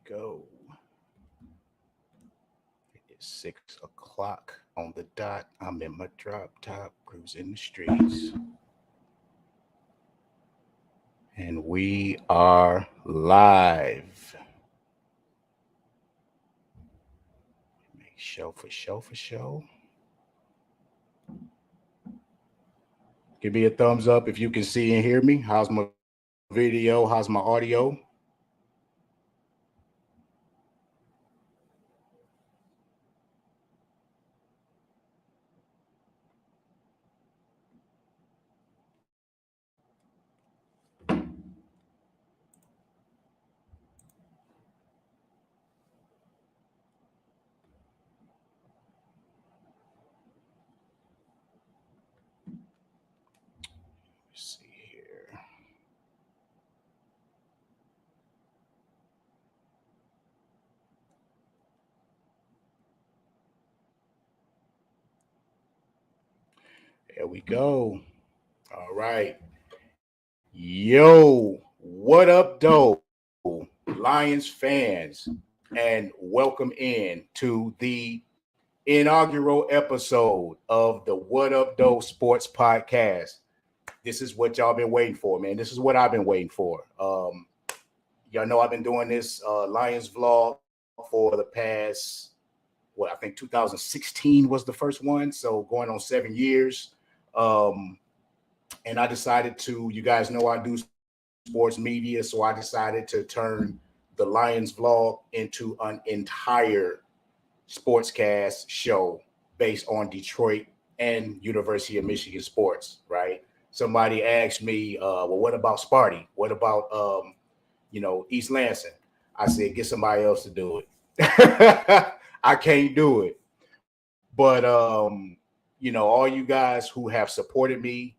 go. It's 6 o'clock on the dot. I'm in my drop top, cruising the streets. And we are live. Make show. Give me a thumbs up if you can see and hear me. How's my video? How's my audio? Let's see here. There we go. All right. Yo, what up, though, Lions fans, and welcome in to the inaugural episode of the What Up, Though Sports Podcast. This is what y'all been waiting for, man. This is what I've been waiting for. Y'all know I've been doing this Lions vlog for the past, I think 2016 was the first one. So going on 7 years. And I decided to, you guys know I do sports media, so I decided to turn the Lions vlog into an entire sportscast show based on Detroit and University of Michigan sports, right? Somebody asked me, well, what about Sparty? What about, East Lansing? I said, get somebody else to do it. I can't do it. But, all you guys who have supported me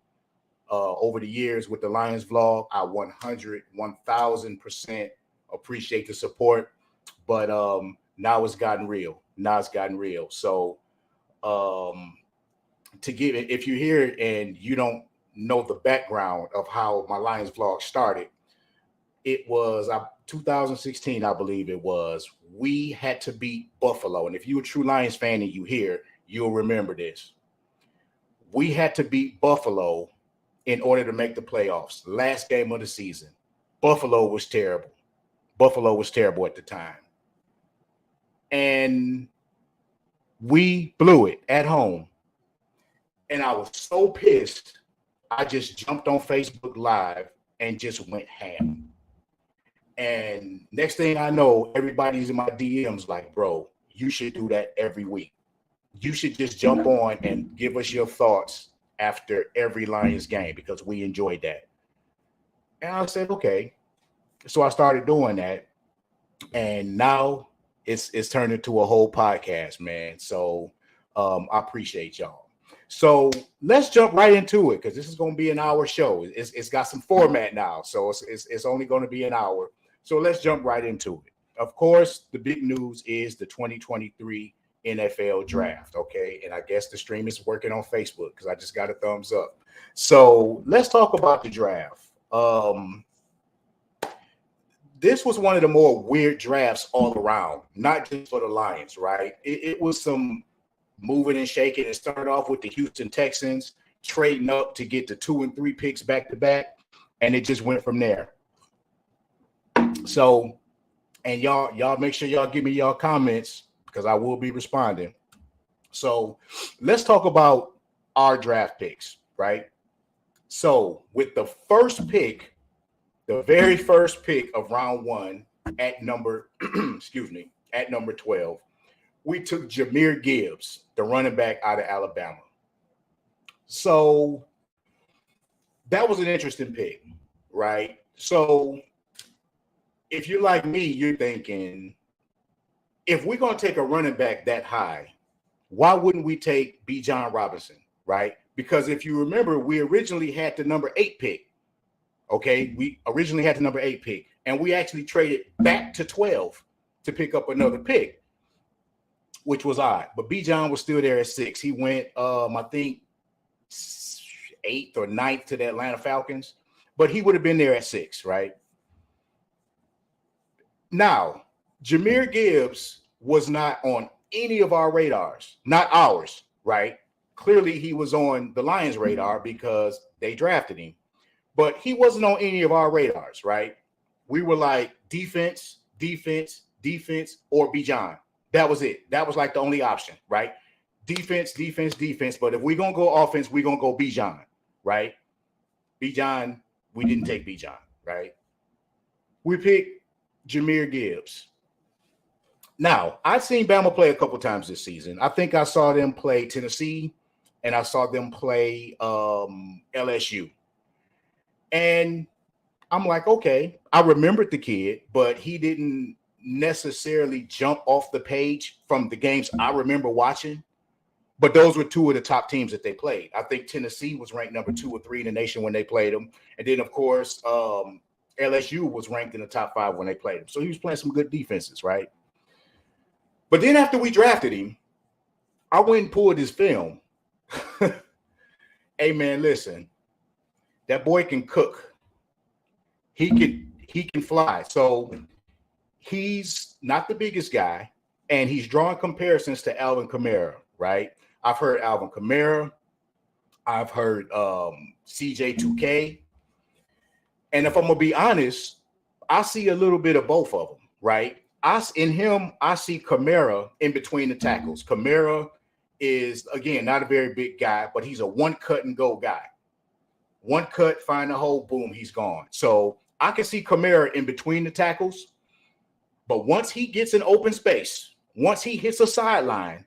over the years with the Lions vlog, I 1000% appreciate the support. But now it's gotten real. So to give it, if you hear it and you don't know the background of how my Lions vlog started, it was 2016, I believe it was. We had to beat Buffalo. And if you're a true Lions fan and you hear, you'll remember this. We had to beat Buffalo in order to make the playoffs. Last game of the season. Buffalo was terrible at the time. And we blew it at home. And I was so pissed, I just jumped on Facebook Live and just went ham. And next thing I know, everybody's in my DMs like, bro, you should do that every week. You should just jump on and give us your thoughts after every Lions game because we enjoyed that. And I said, okay. So I started doing that. And now it's turned into a whole podcast, man. So I appreciate y'all. So let's jump right into it because this is going to be an hour show. It's got some format now. So it's only going to be an hour. So let's jump right into it. Of course, the big news is the 2023 NFL draft. Okay. And I guess the stream is working on Facebook because I just got a thumbs up. So let's talk about the draft. This was one of the more weird drafts all around, not just for the Lions, right? It was some moving and shaking. It started off with the Houston Texans trading up to get the 2 and 3 picks back to back, and it just went from there. So, and y'all make sure y'all give me y'all comments because I will be responding. So let's talk about our draft picks, right? So with the first pick, the very first pick of round one at number, at number 12, we took Jahmyr Gibbs, the running back out of Alabama. So that was an interesting pick, right? So if you're like me, you're thinking, if we're going to take a running back that high, why wouldn't we take B. John Robinson, right? Because if you remember, we originally had the number 8 pick. Okay, we originally had the number 8 pick, and we actually traded back to 12 to pick up another pick, which was odd. But B. John was still there at 6. He went, I think, 8th or 9th to the Atlanta Falcons, but he would have been there at 6, right? Now, Jahmyr Gibbs was not on any of our radars, not ours, right? Clearly, he was on the Lions' radar because they drafted him, but he wasn't on any of our radars, right? We were like defense, defense, defense, or Bijan. That was it. That was like the only option, right? Defense, defense, defense. But if we're gonna go offense, we're gonna go Bijan, right? Bijan, we didn't take Bijan, right? We picked Jahmyr Gibbs. Now, I've seen Bama play a couple times this season. I think I saw them play Tennessee and I saw them play LSU. And I'm like, okay, I remembered the kid, but he didn't necessarily jump off the page from the games I remember watching. But those were two of the top teams that they played. I think Tennessee was ranked number 2 or 3 in the nation when they played them. And then, of course, LSU was ranked in the top 5 when they played him. So he was playing some good defenses, right? But then after we drafted him, I went and pulled his film. Hey, man, listen. That boy can cook. He can fly. So he's not the biggest guy, and he's drawing comparisons to Alvin Kamara, right? I've heard Alvin Kamara. I've heard CJ2K. And if I'm going to be honest, I see a little bit of both of them, right? I see Kamara in between the tackles. Kamara is, again, not a very big guy, but he's a one cut and go guy. One cut, find the hole, boom, he's gone. So I can see Kamara in between the tackles, but once he gets in open space, once he hits a sideline,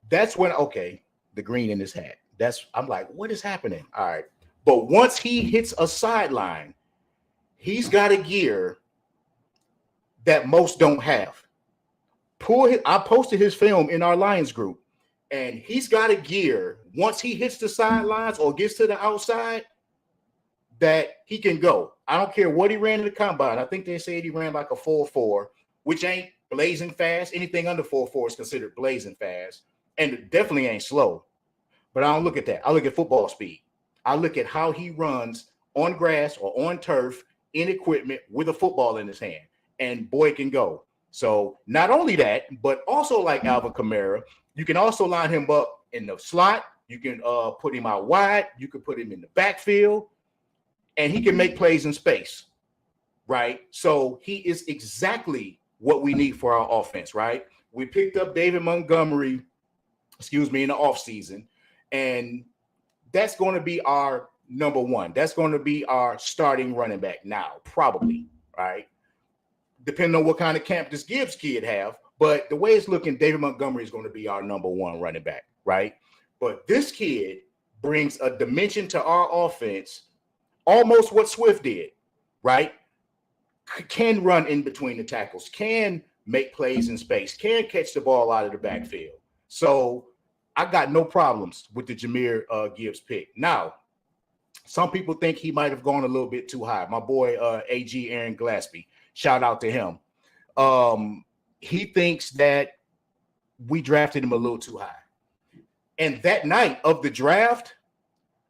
that's when, okay, the green in his hat. I'm like, what is happening? All right. But once he hits a sideline, he's got a gear that most don't have. I posted his film in our Lions group, and he's got a gear once he hits the sidelines or gets to the outside that he can go. I don't care what he ran in the combine. I think they said he ran like a 4.4, which ain't blazing fast. Anything under 4.4 is considered blazing fast, and it definitely ain't slow. But I don't look at that. I look at football speed. I look at how he runs on grass or on turf in equipment with a football in his hand, and boy can go. So not only that, but also like Alvin Kamara, you can also line him up in the slot. You can put him out wide. You can put him in the backfield, and he can make plays in space, right? So he is exactly what we need for our offense, right? We picked up David Montgomery, in the offseason, and that's going to be our number one. That's going to be our starting running back now, probably, right? Depending on what kind of camp this Gibbs kid have. But the way it's looking, David Montgomery is going to be our number one running back, right? But this kid brings a dimension to our offense, almost what Swift did, right? Can run in between the tackles, can make plays in space, can catch the ball out of the backfield. So I got no problems with the Jahmyr Gibbs pick. Now, some people think he might have gone a little bit too high. My boy, AG Aaron Glaspie, shout out to him. He thinks that we drafted him a little too high. And that night of the draft,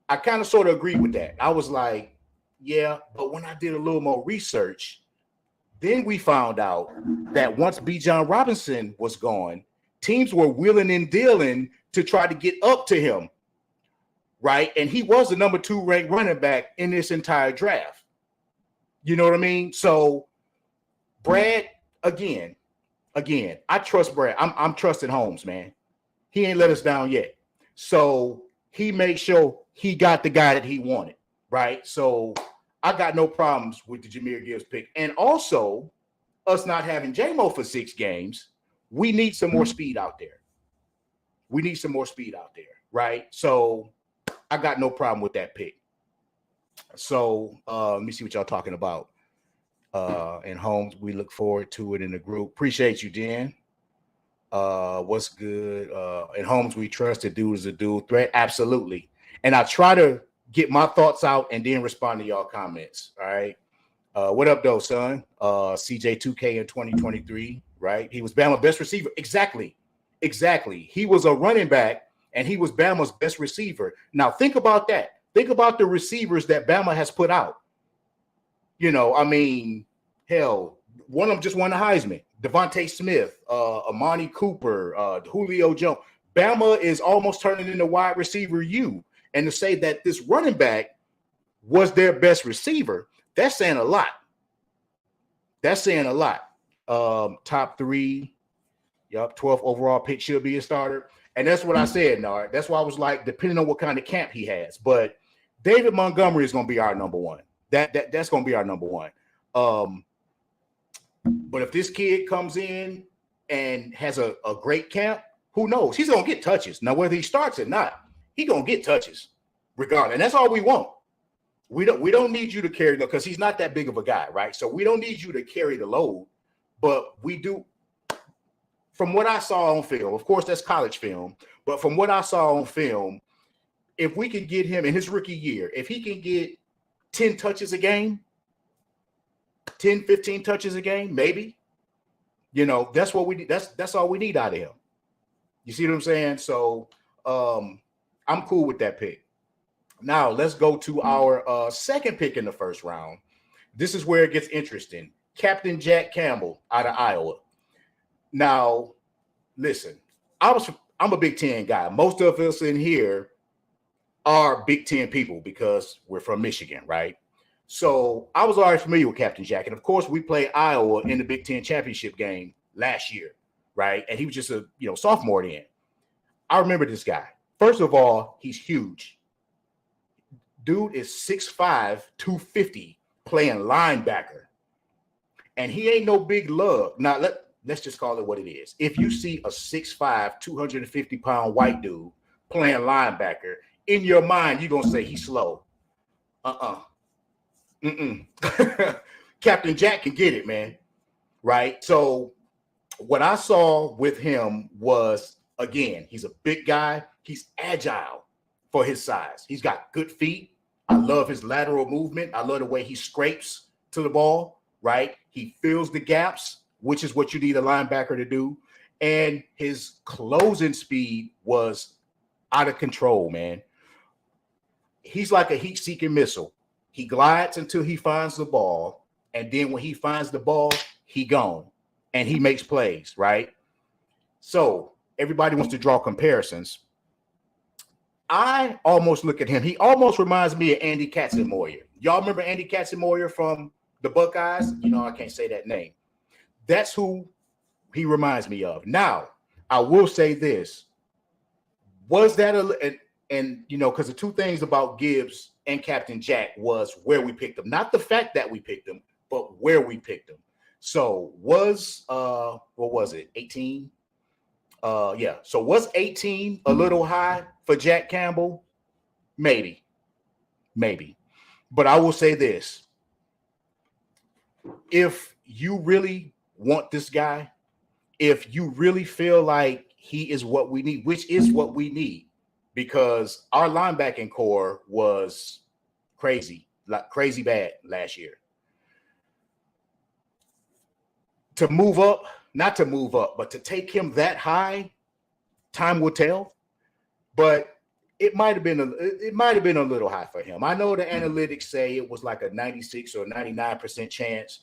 I kind of sort of agreed with that. I was like, yeah, but when I did a little more research, then we found out that once Bijan Robinson was gone, teams were wheeling and dealing to try to get up to him, right? And he was the number 2 ranked running back in this entire draft. You know what I mean? So Brad, again, I trust Brad. I'm trusting Holmes, man. He ain't let us down yet. So he made sure he got the guy that he wanted, right? So I got no problems with the Jahmyr Gibbs pick. And also, us not having J-Mo for 6 games, we need some more speed out there. Right? So I got no problem with that pick. So let me see what y'all talking about. And Holmes, we look forward to it in the group. Appreciate you, Dan. What's good? And Holmes, we trust the dude is a dude threat. Absolutely. And I try to get my thoughts out and then respond to y'all comments. All right. What up, though, son? CJ2K in 2023, right? He was Bama's best receiver. Exactly. He was a running back, and he was Bama's best receiver. Now, think about that. Think about the receivers that Bama has put out. You know, I mean, hell, One of them just won the Heisman. Devontae Smith, Amani Cooper, Julio Jones. Bama is almost turning into wide receiver U. And to say that this running back was their best receiver, that's saying a lot. That's saying a lot. Top 3, 12th overall pick, should be a starter. And that's what I said, Nard. That's why I was like, depending on what kind of camp he has. But David Montgomery is going to be our number one. That's going to be our number one. But if this kid comes in and has a great camp, who knows? He's going to get touches. Now, whether he starts or not, he's going to get touches regardless. And that's all we want. We don't need you to carry the, because he's not that big of a guy, right? So we don't need you to carry the load, but we do. From what I saw on film, of course, that's college film, but from what I saw on film, if we can get him in his rookie year, if he can get 10 touches a game, 10, 15 touches a game, maybe, that's what we need. That's all we need out of him. You see what I'm saying? So I'm cool with that pick. Now let's go to our second pick in the first round. This is where it gets interesting. Captain Jack Campbell out of Iowa. Now, listen, I'm a Big Ten guy. Most of us in here are Big Ten people because we're from Michigan, right? So I was already familiar with Captain Jack. And of course, we played Iowa in the Big Ten championship game last year, right? And he was just a sophomore then. I remember this guy. First of all, he's huge. Dude is 6'5", 250, playing linebacker. And he ain't no big lug. Now, let's just call it what it is. If you see a 6'5", 250-pound white dude playing linebacker, in your mind, you're going to say he's slow. Captain Jack can get it, man. Right? So what I saw with him was, again, he's a big guy. He's agile for his size. He's got good feet. I love his lateral movement. I love the way he scrapes to the ball, right? He fills the gaps, which is what you need a linebacker to do. And his closing speed was out of control, man. He's like a heat-seeking missile. He glides until he finds the ball, and then when he finds the ball, he gone, and he makes plays, right? So everybody wants to draw comparisons. I almost look at him. He almost reminds me of Andy Katzenmoyer. Y'all remember Andy Katzenmoyer from the Buckeyes? I can't say that name. That's who he reminds me of. Now, I will say this. Was that because the two things about Gibbs and Captain Jack was where we picked him. Not the fact that we picked him, but where we picked him. So what was it? 18? Yeah. So was 18 a little high for Jack Campbell? Maybe. But I will say this. If you really want this guy, if you really feel like he is what we need, which is what we need, because our linebacking core was crazy bad last year. Not to move up, but to take him that high, time will tell. But it might have been a little high for him. I know the analytics say it was like a 96 or 99% chance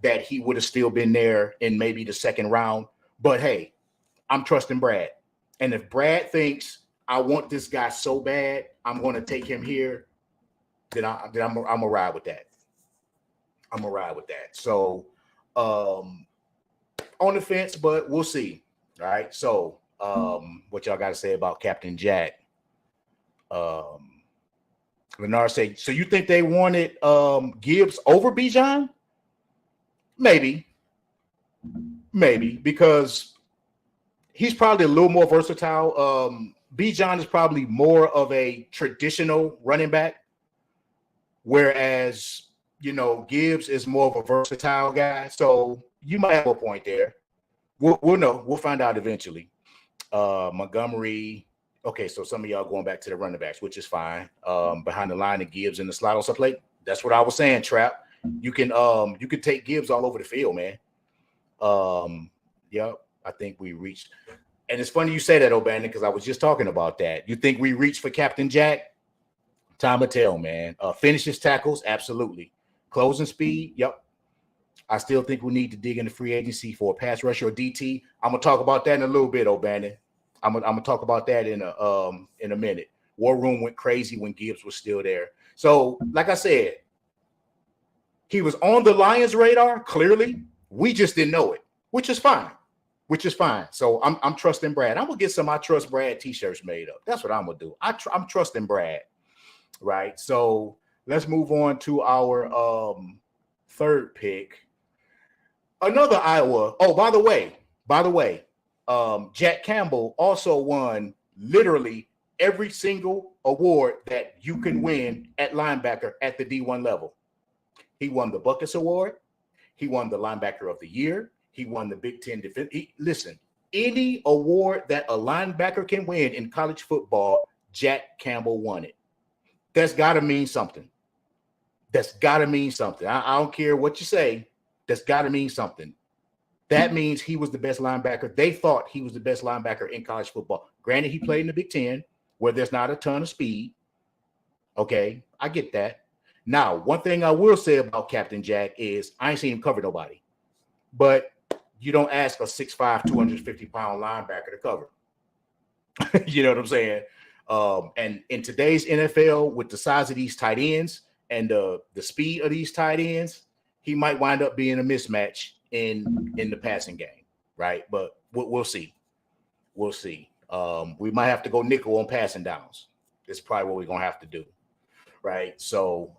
that he would have still been there in maybe the second round. But hey, I'm trusting Brad. And if Brad thinks I want this guy so bad, I'm going to take him here, then I'm gonna ride with that. So on the fence, but we'll see. All right. So what y'all got to say about Captain Jack? Leonard said, so you think they wanted Gibbs over Bijan? Maybe, because he's probably a little more versatile. Bijan is probably more of a traditional running back, whereas, Gibbs is more of a versatile guy. So you might have a point there. We'll know. We'll find out eventually. Montgomery. Okay, so some of y'all going back to the running backs, which is fine. Behind the line of Gibbs and the slot on some plate. That's what I was saying, Trap. You can take Gibbs all over the field, man. Yep, I think we reached. And it's funny you say that, O'Bannon, because I was just talking about that. You think we reached for Captain Jack? Time will tell, man. Finishes tackles, absolutely. Closing speed, yep. I still think we need to dig into free agency for a pass rusher or DT. I'm gonna talk about that in a little bit, O'Bannon. I'm gonna talk about that in a minute. War Room went crazy when Gibbs was still there. So, like I said, he was on the Lions' radar. Clearly, we just didn't know it, which is fine. So I'm trusting Brad. I'm gonna get some I Trust Brad t-shirts made up. That's what I'm gonna do. I'm trusting Brad, right? So let's move on to our third pick. Another Iowa. Oh, by the way, Jack Campbell also won literally every single award that you can win at linebacker at the D1 level. He won the Buckets Award. He won the Linebacker of the Year. He won the Big Ten Defense. Listen, any award that a linebacker can win in college football, Jack Campbell won it. That's got to mean something. I don't care what you say. That's got to mean something. That means he was the best linebacker. They thought he was the best linebacker in college football. Granted, he played in the Big Ten, where there's not a ton of speed. Okay, I get that. Now, one thing I will say about Captain Jack is I ain't seen him cover nobody. But you don't ask a 6'5", 250-pound linebacker to cover. You know what I'm saying? And in today's NFL, with the size of these tight ends and the speed of these tight ends, he might wind up being a mismatch in the passing game, right? But we'll see. We'll see. We might have to go nickel on passing downs. That's probably what we're gonna have to do, right? So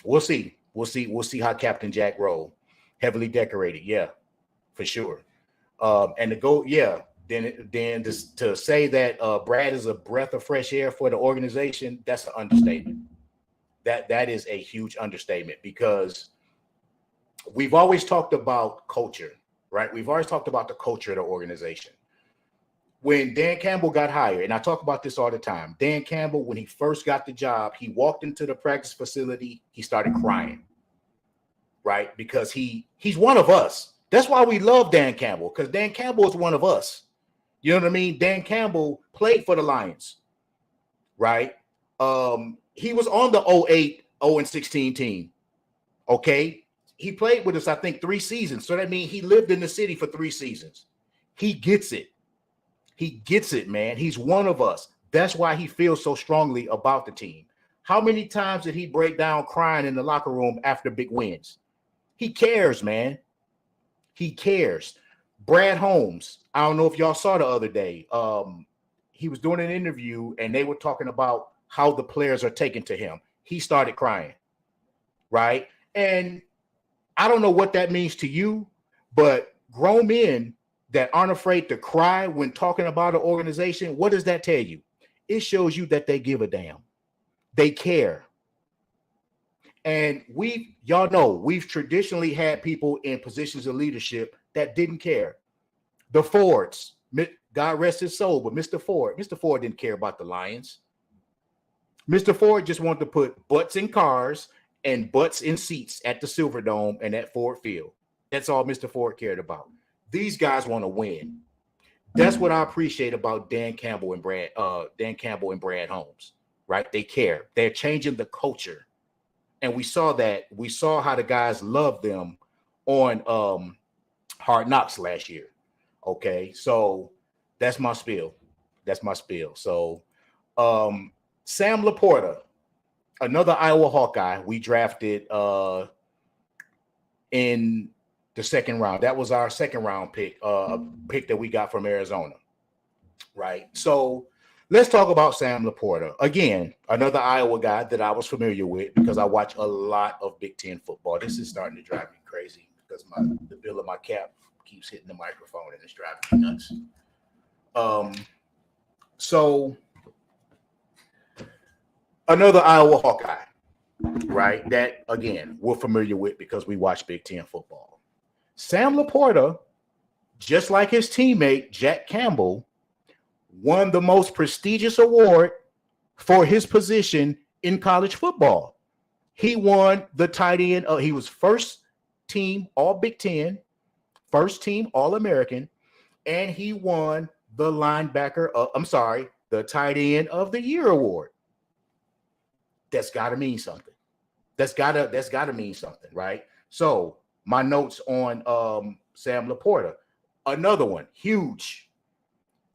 we'll see. We'll see how Captain Jack roll. Heavily decorated, yeah, for sure. And to go, yeah. Then to say that Brad is a breath of fresh air for the organization, that's an understatement. That is a huge understatement, because we've always talked about culture, right? We've always talked about the culture of the organization. When Dan Campbell got hired, and I talk about this all the time, Dan Campbell, when he first got the job, he walked into the practice facility, he started crying, right? Because he's one of us. That's why we love Dan Campbell, because Dan Campbell is one of us. You know what I mean? Dan Campbell played for the Lions, right? He was on the 08, 0-16 team, okay? He played with us, I think, 3 seasons. So that means he lived in the city for 3 seasons. He gets it. He gets it, man. He's one of us. That's why he feels so strongly about the team. How many times did he break down crying in the locker room after big wins? He cares, man. He cares. Brad Holmes, I don't know if y'all saw the other day. He was doing an interview and they were talking about how the players are taken to him. He started crying, right? And I don't know what that means to you, but grown men that aren't afraid to cry when talking about an organization, what does that tell you? It shows you that they give a damn. They care. And y'all know, we've traditionally had people in positions of leadership that didn't care. The Fords, God rest his soul, but Mr. Ford didn't care about the Lions. Mr. Ford just wanted to put butts in cars and butts in seats at the Silverdome and at Ford Field. That's all Mr. Ford cared about. These guys want to win. That's what I appreciate about Dan Campbell and Brad Holmes, right? They care. They're changing the culture. And we saw that. We saw how the guys loved them on Hard Knocks last year. Okay, so that's my spiel. So Sam Laporta, another Iowa Hawkeye, we drafted in the second round. That was our second round pick, pick that we got from Arizona, right? So let's talk about Sam Laporta. Again, another Iowa guy that I was familiar with because I watch a lot of Big Ten football. This is starting to drive me crazy because the bill of my cap keeps hitting the microphone and it's driving me nuts. So another Iowa Hawkeye, right? That, again, we're familiar with because we watch Big Ten football. Sam Laporta, just like his teammate Jack Campbell, won the most prestigious award for his position in college football. He won the tight end. He was first team All Big Ten, first team All American, and he won the the tight end of the year award. That's got to mean something. That's got to mean something, right? So my notes on Sam Laporta. Another one, huge.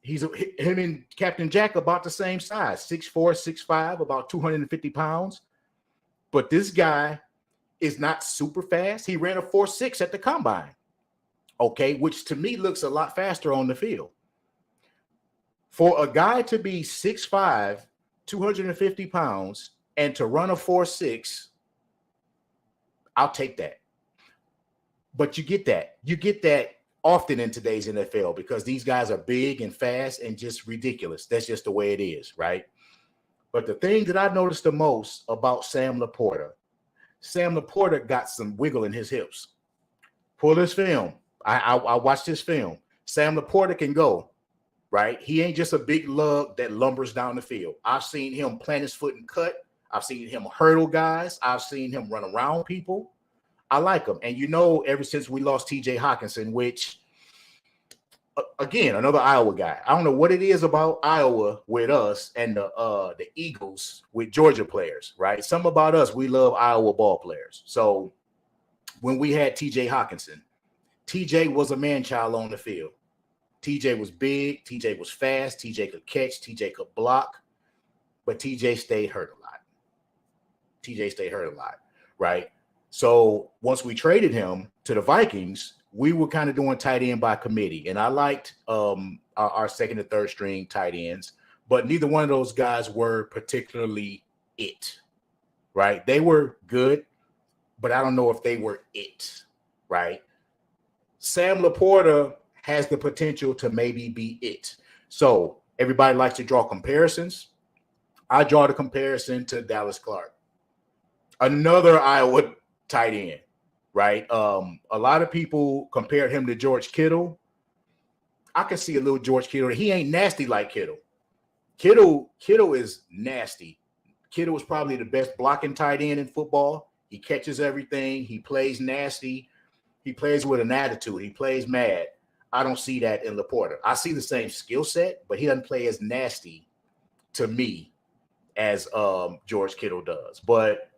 Him and Captain Jack about the same size, 6'4", 6'5", about 250 pounds. But this guy is not super fast. He ran a 4.6 at the combine. Okay, which to me looks a lot faster on the field. For a guy to be 6'5", 250 pounds, and to run a 4.6, I'll take that. But you get that. You get that often in today's NFL because these guys are big and fast and just ridiculous. That's just the way it is, right? But the thing that I noticed the most about Sam Laporta got some wiggle in his hips. Pull this film. I watched this film. Sam Laporta can go, right? He ain't just a big lug that lumbers down the field. I've seen him plant his foot and cut. I've seen him hurdle guys. I've seen him run around people. I like him. And ever since we lost TJ Hawkinson, which, again, another Iowa guy. I don't know what it is about Iowa with us and the Eagles with Georgia players, right? Something about us, we love Iowa ball players. So when we had TJ Hawkinson, TJ was a man-child on the field. TJ was big. TJ was fast. TJ could catch. TJ could block. But TJ stayed hurt a lot. Right? So once we traded him to the Vikings, we were kind of doing tight end by committee. And I liked our second and third string tight ends. But neither one of those guys were particularly it. Right? They were good, but I don't know if they were it. Right? Sam Laporta has the potential to maybe be it. So everybody likes to draw comparisons. I draw the comparison to Dallas Clark, another Iowa tight end, right? A lot of people compared him to George Kittle. I can see a little George Kittle. He ain't nasty like Kittle. Kittle is nasty. Kittle is probably the best blocking tight end in football. He catches everything. He plays nasty. He plays with an attitude. He plays mad. I don't see that in Laporta. I see the same skill set, but he doesn't play as nasty to me as George Kittle does. But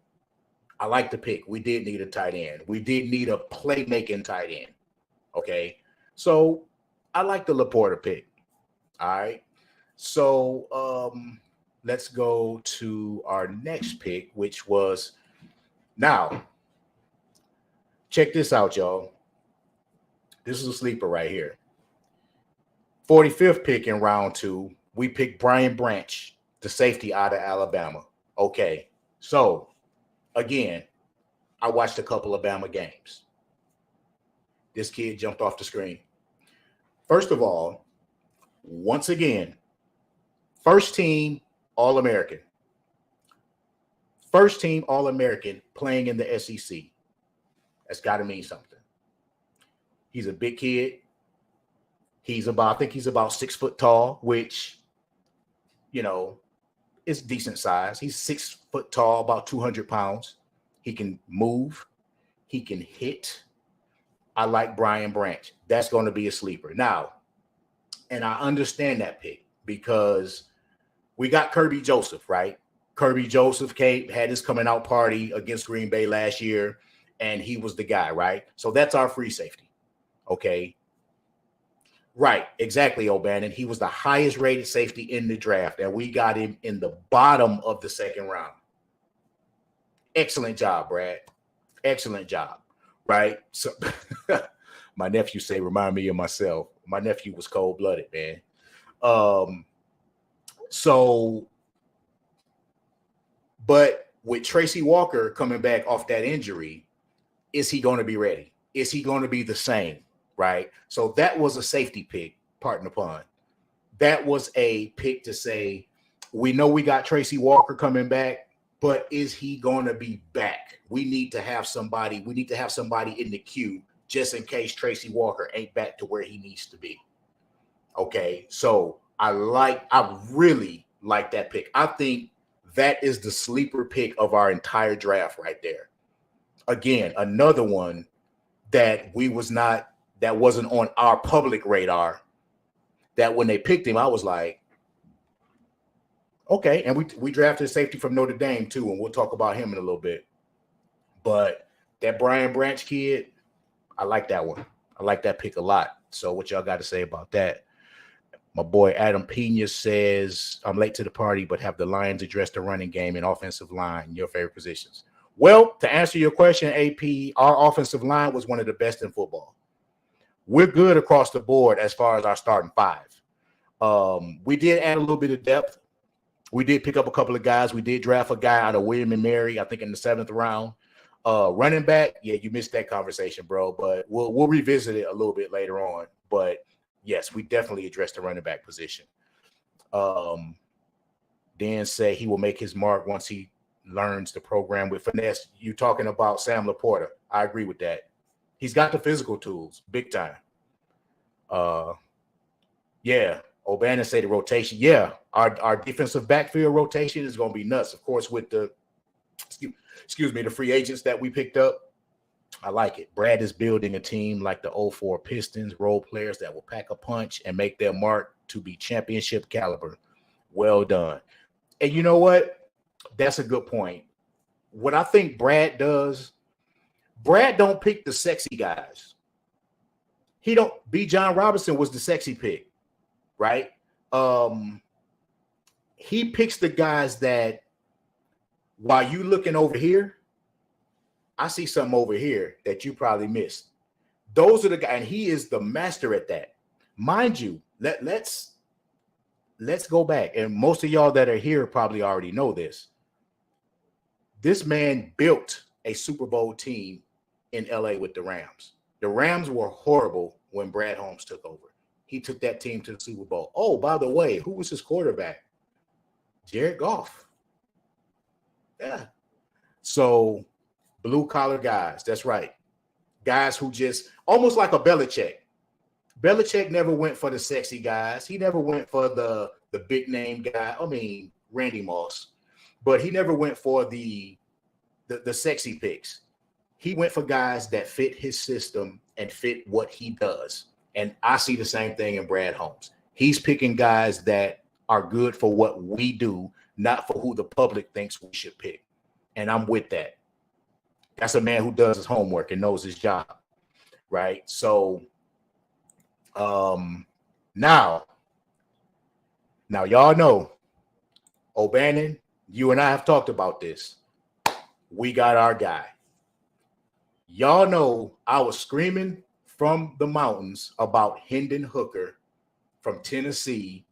I like the pick. We did need a tight end. We did need a playmaking tight end. Okay. So I like the Laporta pick. All right. So let's go to our next pick, which was now. Check this out, y'all. This is a sleeper right here. 45th pick in round 2, we picked Brian Branch, the safety out of Alabama. Okay, so again, I watched a couple of Bama games. This kid jumped off the screen. First of all, once again, first team All-American. First team All-American playing in the SEC. That's got to mean something. He's a big kid. I think he's about 6 foot tall, which, is decent size. He's 6 foot tall, about 200 pounds. He can move. He can hit. I like Brian Branch. That's going to be a sleeper. Now, and I understand that pick because we got Kirby Joseph, right? Kirby Joseph had his coming out party against Green Bay last year, and he was the guy, right? So that's our free safety. Okay. Right. Exactly, O'Bannon. He was the highest rated safety in the draft, and we got him in the bottom of the second round. Excellent job, Brad. Excellent job. Right. So my nephew remind me of myself. My nephew was cold-blooded, man. But with Tracy Walker coming back off that injury, is he going to be ready? Is he going to be the same? Right. So that was a safety pick, pardon the pun. That was a pick to say, we know we got Tracy Walker coming back, but is he going to be back? We need to have somebody. We need to have somebody in the queue just in case Tracy Walker ain't back to where he needs to be. Okay. So I really like that pick. I think that is the sleeper pick of our entire draft right there. Again, another one that wasn't on our public radar, that when they picked him, I was like, okay. And we drafted a safety from Notre Dame too, and we'll talk about him in a little bit. But that Brian Branch kid, I like that one. I like that pick a lot. So what y'all got to say about that? My boy Adam Pena says, I'm late to the party, but have the Lions addressed the running game and offensive line, your favorite positions? Well, to answer your question, AP, our offensive line was one of the best in football. We're good across the board as far as our starting five. We did add a little bit of depth. We did pick up a couple of guys. We did draft a guy out of William and Mary, I think in the 7th round. Running back, yeah, you missed that conversation, bro. But we'll revisit it a little bit later on. But yes, we definitely addressed the running back position. Dan say he will make his mark once he learns the program with finesse. You talking about Sam Laporta? I agree with that. He's got the physical tools, big time. Yeah. O'Bannon say the rotation. Yeah, our defensive backfield rotation is going to be nuts. Of course, with the the free agents that we picked up, I like it. Brad is building a team like the 04 Pistons, role players that will pack a punch and make their mark to be championship caliber. Well done. And you know what? That's a good point. What I think Brad does, Brad don't pick the sexy guys. He don't. B. John Robinson was the sexy pick. Right? He picks the guys that while you looking over here, I see something over here that you probably missed. Those are the guys, and he is the master at that. Mind you, let's go back. And most of y'all that are here probably already know this. This man built a Super Bowl team in LA with the Rams. The Rams were horrible when Brad Holmes took over. He took that team to the Super Bowl. Oh, by the way, who was his quarterback? Jared Goff. Yeah. So blue-collar guys, that's right. Guys who just almost like a Belichick. Belichick never went for the sexy guys. He never went for the big-name guy. I mean, Randy Moss. But he never went for the sexy picks. He went for guys that fit his system and fit what he does. And I see the same thing in Brad Holmes. He's picking guys that are good for what we do, not for who the public thinks we should pick. And I'm with that. That's a man who does his homework and knows his job, right? So now y'all know, O'Bannon, you and I have talked about this. We got our guy. Y'all know I was screaming from the mountains about Hendon Hooker from Tennessee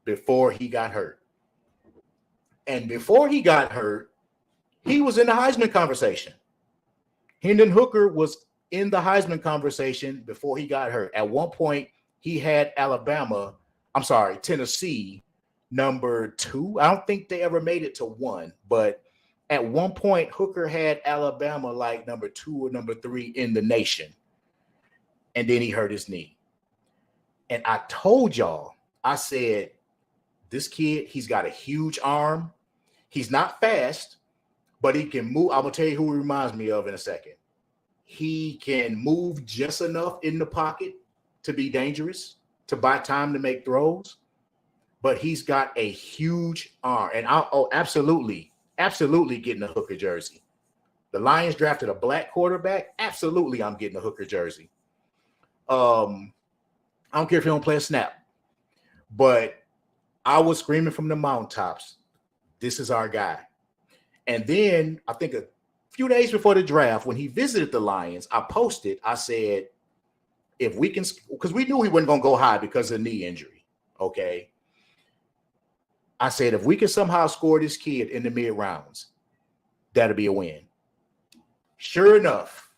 before he got hurt. And before he got hurt, he was in the Heisman conversation. Hendon Hooker was in the Heisman conversation before he got hurt. At one point, he had Tennessee number 2. I don't think they ever made it to 1, but at one point, Hooker had Alabama like number 2 or number 3 in the nation. And then he hurt his knee. And I told y'all, I said, this kid, he's got a huge arm. He's not fast, but he can move. I'm going to tell you who he reminds me of in a second. He can move just enough in the pocket to be dangerous, to buy time to make throws. But he's got a huge arm. And absolutely getting a Hooker jersey. The Lions drafted a black quarterback. Absolutely, I'm getting a Hooker jersey. I don't care if you don't play a snap, but I was screaming from the mountaintops, this is our guy. And then I think a few days before the draft, when he visited the Lions, I posted, I said, if we can, because we knew he wasn't going to go high because of the knee injury. Okay. I said, if we can somehow score this kid in the mid rounds, that'll be a win. Sure enough,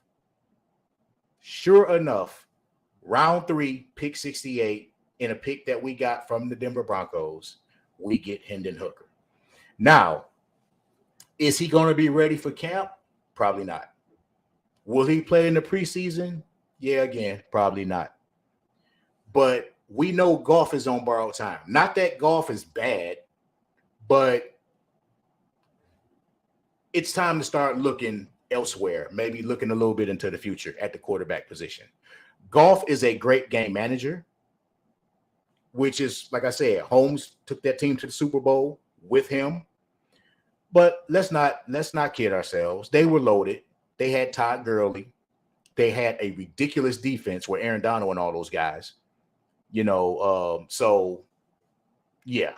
round 3, pick 68, in a pick that we got from the Denver Broncos, we get Hendon Hooker. Now, is he going to be ready for camp? Probably not. Will he play in the preseason? Yeah, again, probably not. But we know Goff is on borrowed time. Not that Goff is bad, but it's time to start looking elsewhere, maybe looking a little bit into the future at the quarterback position. Goff is a great game manager, which is, like I said, Holmes took that team to the Super Bowl with him. But let's not kid ourselves. They were loaded. They had Todd Gurley. They had a ridiculous defense with Aaron Donald and all those guys. So yeah,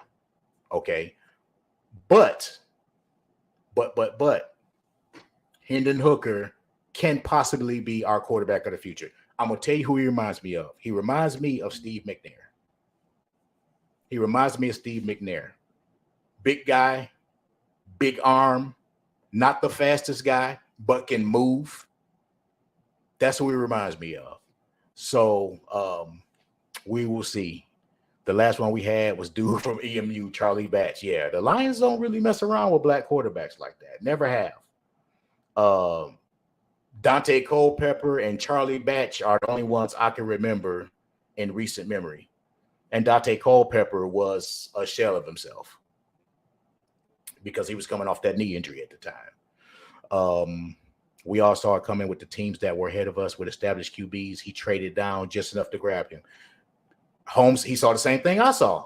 okay. But Hendon Hooker can possibly be our quarterback of the future. I'm gonna tell you who he reminds me of. He reminds me of Steve McNair. Big guy, big arm, not the fastest guy, but can move. That's who he reminds me of. So we will see. The last one we had was dude from EMU, Charlie Batch. Yeah, the Lions don't really mess around with black quarterbacks like that. Never have. Dante Culpepper and Charlie Batch are the only ones I can remember in recent memory. And Dante Culpepper was a shell of himself because he was coming off that knee injury at the time. We all saw it coming with the teams that were ahead of us with established QBs. He traded down just enough to grab him. Holmes, he saw the same thing I saw.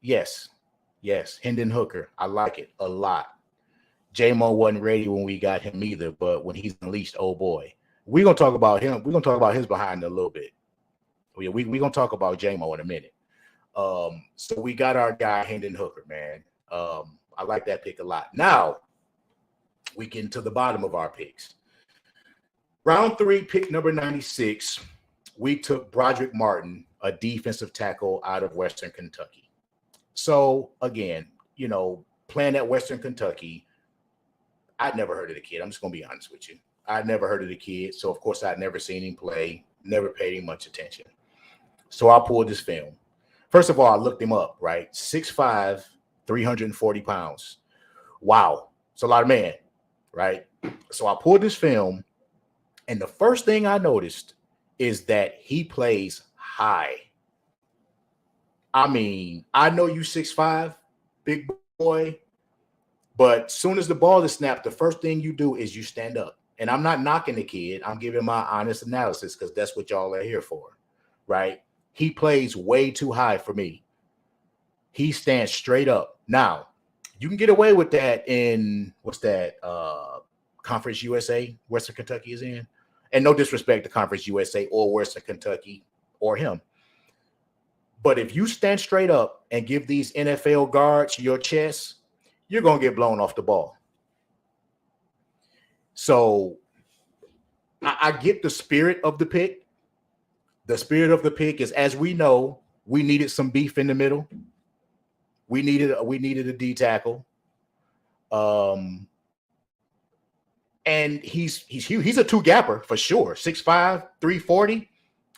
Yes. Hendon Hooker. I like it a lot. J-Mo wasn't ready when we got him either, but when he's unleashed, oh boy. We're going to talk about him. We're going to talk about his behind in a little bit. We're going to talk about J-Mo in a minute. So we got our guy, Hendon Hooker, man. I like that pick a lot. Now, we get into the bottom of our picks. Round 3, pick number 96, we took Broderick Martin, a defensive tackle out of Western Kentucky. So, again, playing at Western Kentucky, I'd never heard of the kid. I'm just going to be honest with you. I'd never heard of the kid. So, of course, I'd never seen him play, never paid him much attention. So I pulled this film. First of all, I looked him up, right? 6'5", 340 pounds. Wow. It's a lot of man, right? So I pulled this film, and the first thing I noticed is that he plays high. I mean, I know you 6'5", big boy, but soon as the ball is snapped, the first thing you do is you stand up. And I'm not knocking the kid. I'm giving my honest analysis because that's what y'all are here for, right? He plays way too high for me. He stands straight up. Now, you can get away with that in, Conference USA, Western Kentucky is in. And no disrespect to Conference USA or Western Kentucky or him. But if you stand straight up and give these NFL guards your chest, you're going to get blown off the ball. So I get the spirit of the pick. The spirit of the pick is, as we know, we needed some beef in the middle. We needed a D tackle. And he's a two gapper for sure. 6'5", 340.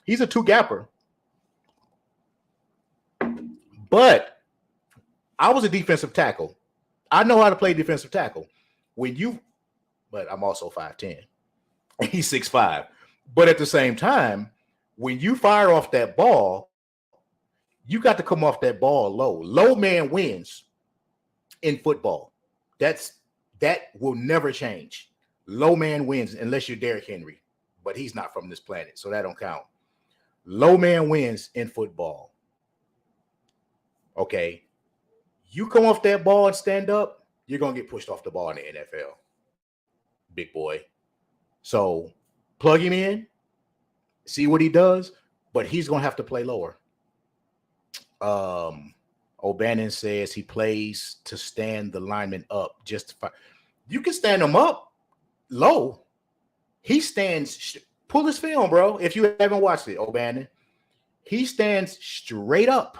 He's a two gapper. But I was a defensive tackle. I know how to play defensive tackle. But I'm also 5'10". He's 6'5". But at the same time, when you fire off that ball, you got to come off that ball low. Low man wins in football. That will never change. Low man wins unless you're Derrick Henry, but he's not from this planet, so that don't count. Low man wins in football. Okay. You come off that ball and stand up, you're going to get pushed off the ball in the NFL. Big boy. So plug him in, see what he does, but he's going to have to play lower. O'Bannon says he plays to stand the lineman up. You can stand him up low. He stands, pull his film, bro. If you haven't watched it, O'Bannon, he stands straight up.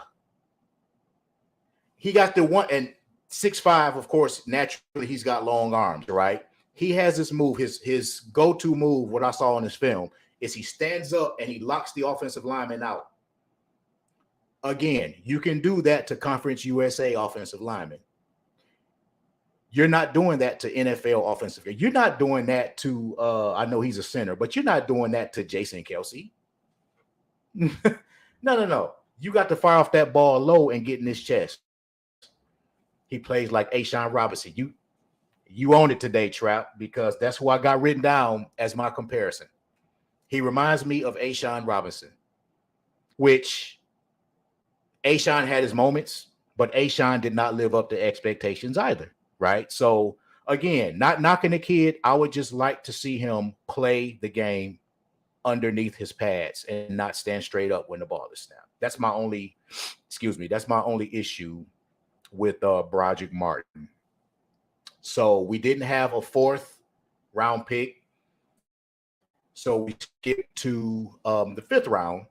He got the one, and 6'5", of course, naturally he's got long arms, right? He has this move, his go-to move, what I saw in his film, is he stands up and he locks the offensive lineman out. Again, you can do that to Conference USA offensive linemen. You're not doing that to NFL offensive. You're not doing that to, I know he's a center, but you're not doing that to Jason Kelsey. No. You got to fire off that ball low and get in his chest. He plays like Ashawn Robinson. You own it today, Trap, because that's who I got written down as my comparison. He reminds me of Ashawn Robinson, which Ashawn had his moments, but Ashawn did not live up to expectations either, right? So Again, not knocking the kid. I would just like to see him play the game underneath his pads and not stand straight up when the ball is snapped. That's my only, excuse me, that's my only issue with Broderick Martin. So we didn't have a fourth round pick. So we skipped to the fifth round,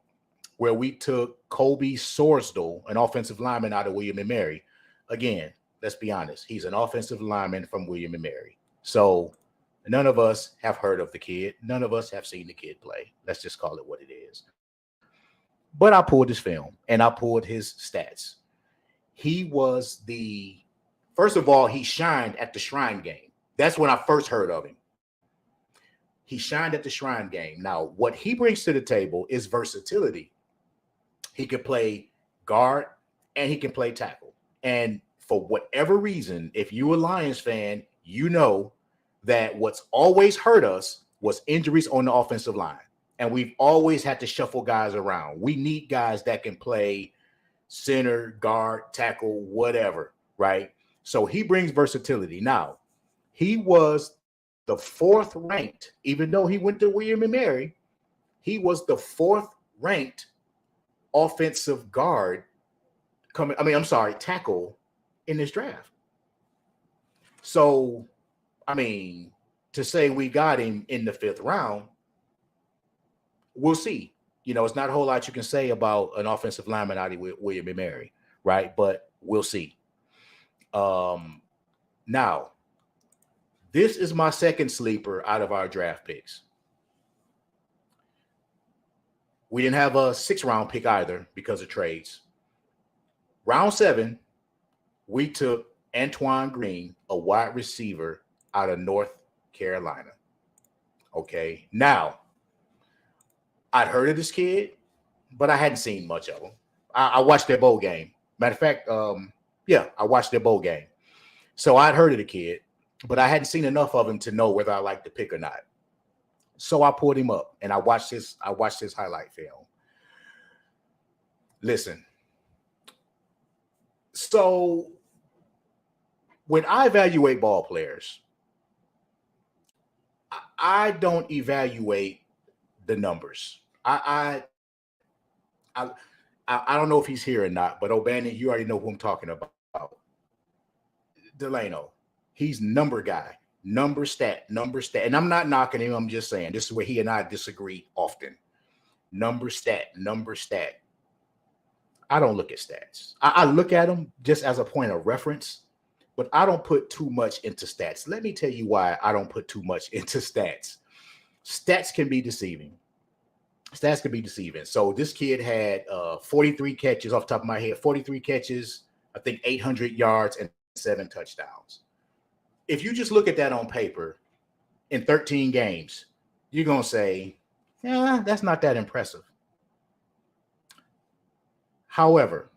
where we took Kobe Sorsdal, an offensive lineman out of William and Mary. Again, let's be honest, he's an offensive lineman from William and Mary. So none of us have heard of the kid. None of us have seen the kid play. Let's just call it what it is. But I pulled his film and I pulled his stats. He was first of all, he shined at the Shrine game. That's when I first heard of him. He shined at the Shrine game. Now, what he brings to the table is versatility. He can play guard and he can play tackle. And for whatever reason, if you're a Lions fan, you know that what's always hurt us was injuries on the offensive line. And we've always had to shuffle guys around. We need guys that can play center, guard, tackle, whatever, right? So he brings versatility. Now, he was the fourth ranked, even though he went to William and Mary, he was the fourth ranked offensive guard tackle in this draft. So, to say we got him in the fifth round, we'll see. It's not a whole lot you can say about an offensive lineman out of William and Mary, right? But we'll see. Now, this is my second sleeper out of our draft picks. We didn't have a 6th round pick either because of trades. Round 7, we took Antoine Green, a wide receiver out of North Carolina. Okay. Now, I'd heard of this kid, but I hadn't seen much of him. I watched their bowl game. Matter of fact, I watched their bowl game. So I'd heard of the kid, but I hadn't seen enough of him to know whether I liked the pick or not. So I pulled him up and I watched his highlight film. Listen. So when I evaluate ball players, I don't evaluate the numbers. I don't know if he's here or not, but O'Bannon, you already know who I'm talking about. Delano, he's number guy, number stat. And I'm not knocking him. I'm just saying this is where he and I disagree often. Number stat. I don't look at stats. I look at them just as a point of reference, but I don't put too much into stats. Let me tell you why I don't put too much into stats. Stats can be deceiving. So this kid had 43 catches off the top of my head, 43 catches, I think 800 yards and 7 touchdowns. If you just look at that on paper in 13 games, you're going to say, yeah, that's not that impressive. However,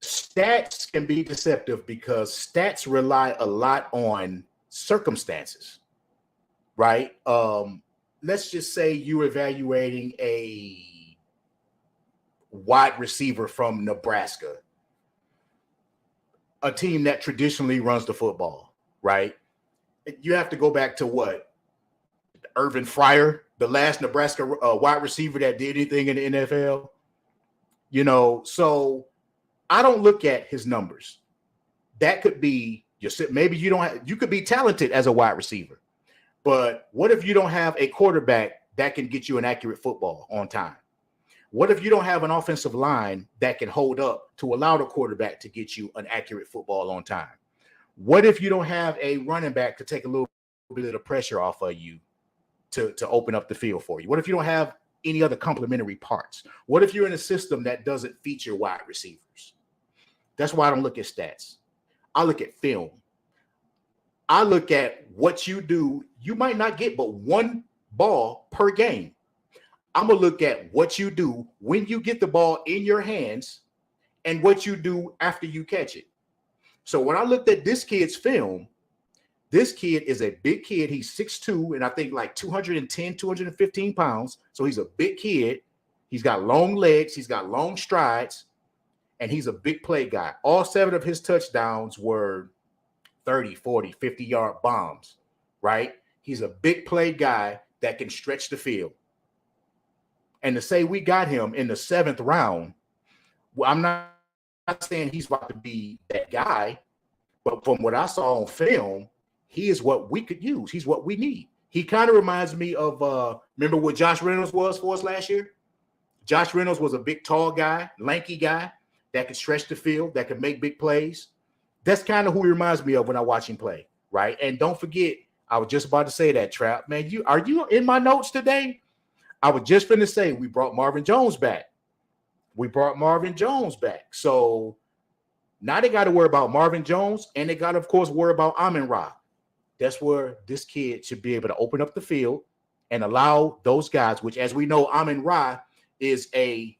stats can be deceptive because stats rely a lot on circumstances, right? Let's just say you're evaluating a wide receiver from Nebraska, a team that traditionally runs the football, right? You have to go back to what? Irvin Fryer, the last Nebraska wide receiver that did anything in the NFL. So I don't look at his numbers. That could be maybe you could be talented as a wide receiver. But what if you don't have a quarterback that can get you an accurate football on time? What if you don't have an offensive line that can hold up to allow the quarterback to get you an accurate football on time? What if you don't have a running back to take a little bit of the pressure off of you to open up the field for you? What if you don't have any other complementary parts? What if you're in a system that doesn't feature wide receivers? That's why I don't look at stats. I look at film. I look at what you do. You might not get but one ball per game. I'm going to look at what you do when you get the ball in your hands and what you do after you catch it. So when I looked at this kid's film, this kid is a big kid. He's 6'2", and I think like 210, 215 pounds. So he's a big kid. He's got long legs. He's got long strides, and he's a big play guy. All 7 of his touchdowns were 30, 40, 50-yard bombs, right? He's a big play guy that can stretch the field. And to say we got him in the 7th round, well, I'm not saying he's about to be that guy, but from what I saw on film, he is what we could use. He's what we need. He kind of reminds me of, remember what Josh Reynolds was for us last year? Josh Reynolds was a big, tall guy, lanky guy that could stretch the field, that could make big plays. That's kind of who he reminds me of when I watch him play, right? And don't forget, I was just about to say that, Trap. Man, are you in my notes today? I was just going to say we brought Marvin Jones back. So now they got to worry about Marvin Jones, and they got to, of course, worry about Amon-Ra. That's where this kid should be able to open up the field and allow those guys, which, as we know, Amon-Ra is a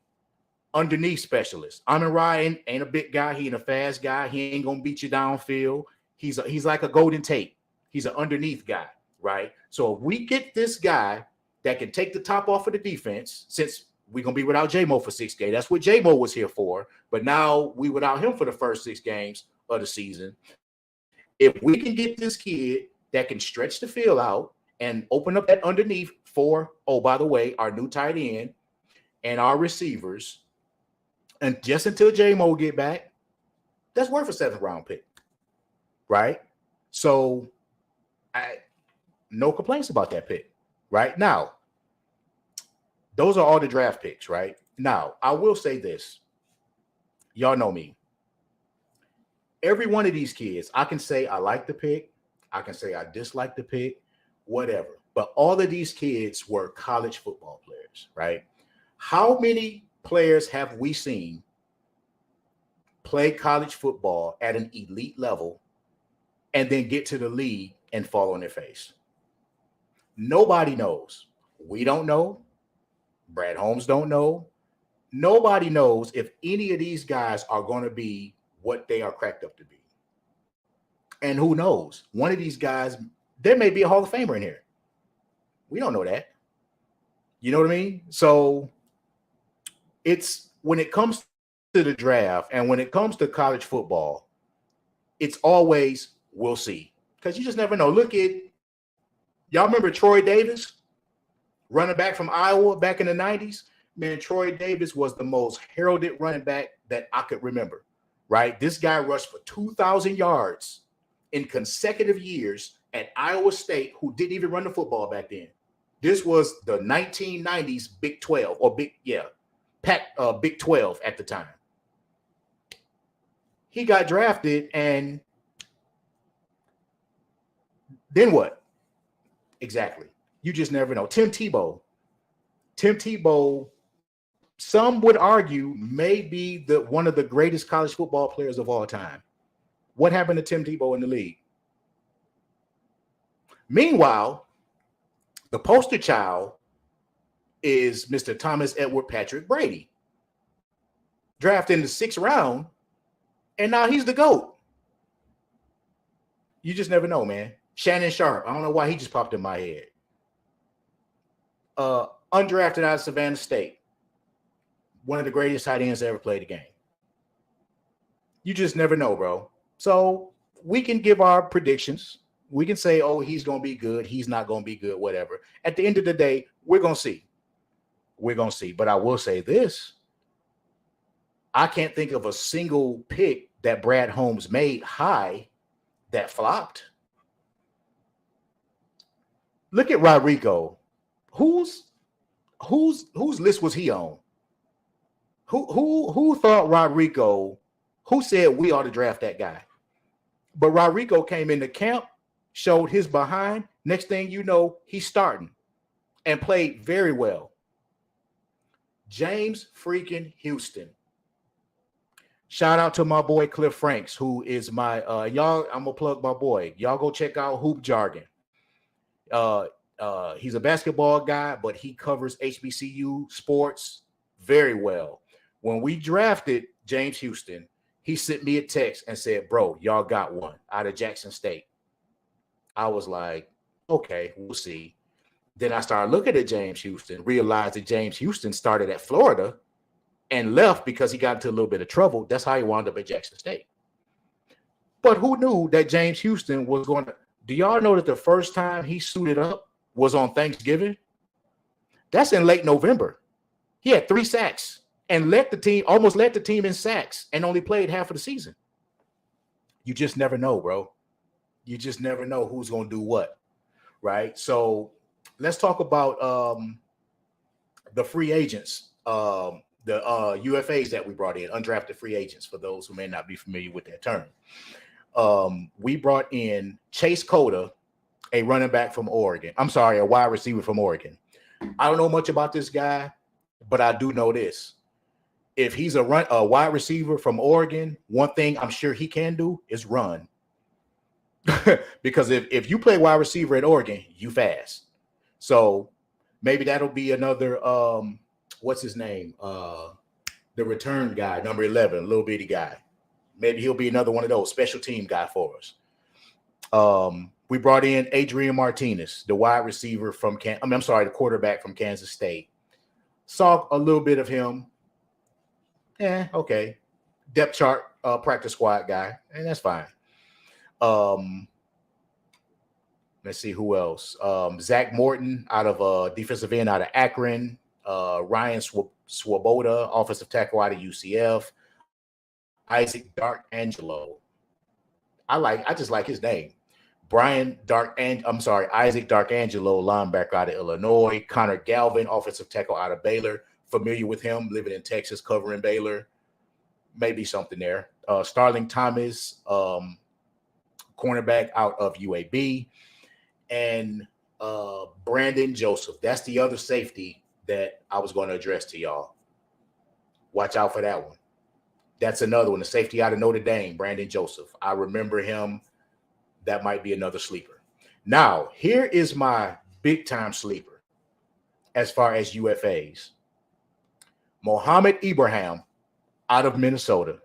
underneath specialist. Amon-Ra ain't a big guy. He ain't a fast guy. He ain't going to beat you downfield. He's like a Golden Tate. He's an underneath guy, right? So if we get this guy that can take the top off of the defense, since we're going to be without J-Mo for 6 games. That's what J-Mo was here for. But now we without him for the first 6 games of the season. If we can get this kid that can stretch the field out and open up that underneath for, oh, by the way, our new tight end and our receivers, and just until J-Mo get back, that's worth a 7th round pick, right? So no complaints about that pick, right? Now, those are all the draft picks, right? Now, I will say this. Y'all know me. Every one of these kids, I can say I like the pick. I can say I dislike the pick, whatever. But all of these kids were college football players, right? How many players have we seen play college football at an elite level and then get to the league and fall on their face? Nobody knows. We don't know. Brad Holmes don't know. Nobody knows if any of these guys are going to be what they are cracked up to be. And who knows? One of these guys, there may be a Hall of Famer in here. We don't know that. You know what I mean? So it's when it comes to the draft and when it comes to college football, it's always we'll see. Because you just never know. Look at, y'all remember Troy Davis? Running back from Iowa back in the 90s? Man, Troy Davis was the most heralded running back that I could remember, right? This guy rushed for 2,000 yards in consecutive years at Iowa State, who didn't even run the football back then. This was the 1990s Big 12 or Big 12 at the time. He got drafted, and then what? Exactly. You just never know. Tim Tebow, some would argue may be one of the greatest college football players of all time. What happened to Tim Tebow in the league? Meanwhile, the poster child is Mr. Thomas Edward Patrick Brady, drafted in the 6th round, and now he's the GOAT. You just never know, man. Shannon Sharp, I don't know why he just popped in my head. Undrafted out of Savannah State, one of the greatest tight ends to ever play the game. You just never know, bro. So we can give our predictions. We can say, oh, he's going to be good. He's not going to be good, whatever. At the end of the day, we're going to see. We're going to see. But I will say this. I can't think of a single pick that Brad Holmes made high that flopped. Look at Rodrigo. Whose list was he on? Who thought Rodrigo? Who said we ought to draft that guy? But Rodrigo came into camp, showed his behind. Next thing you know, he's starting and played very well. James freaking Houston. Shout out to my boy Cliff Franks, who is my y'all. I'm gonna plug my boy. Y'all go check out Hoop Jargon. He's a basketball guy, but he covers HBCU sports very well. When we drafted James Houston, he sent me a text and said, bro, y'all got one out of Jackson State. I was like, okay, we'll see. Then I started looking at James Houston, realized that James Houston started at Florida and left because he got into a little bit of trouble. That's how he wound up at Jackson State. But who knew that James Houston was going to? Do y'all know that the first time he suited up was on Thanksgiving? That's in late November. He had 3 sacks and almost led the team in sacks and only played half of the season. You just never know, bro. You just never know who's going to do what, right? So let's talk about the free agents, the UFAs that we brought in, undrafted free agents, for those who may not be familiar with that term. We brought in Chase Cota, a running back from Oregon. I'm sorry, a wide receiver from Oregon. I don't know much about this guy, but I do know this. If he's a wide receiver from Oregon, one thing I'm sure he can do is run. Because if you play wide receiver at Oregon, you fast. So maybe that'll be another, what's his name? The return guy, number 11, little bitty guy. Maybe he'll be another one of those special team guy for us. We brought in Adrian Martinez, the wide receiver from the quarterback from Kansas State. Saw a little bit of him. Yeah, okay. Depth chart, practice squad guy, and that's fine. Let's see who else. Zach Morton out of defensive end out of Akron. Ryan Swoboda, offensive tackle out of UCF. Isaac Darkangelo. I just like his name. Isaac Darkangelo, linebacker out of Illinois. Connor Galvin, offensive tackle out of Baylor. Familiar with him, living in Texas, covering Baylor. Maybe something there. Starling Thomas, cornerback out of UAB. And Brandon Joseph. That's the other safety that I was going to address to y'all. Watch out for that one. That's another one, the safety out of Notre Dame, Brandon Joseph. I remember him. That might be another sleeper. Now, here is my big-time sleeper as far as UFAs. Mohamed Ibrahim out of Minnesota.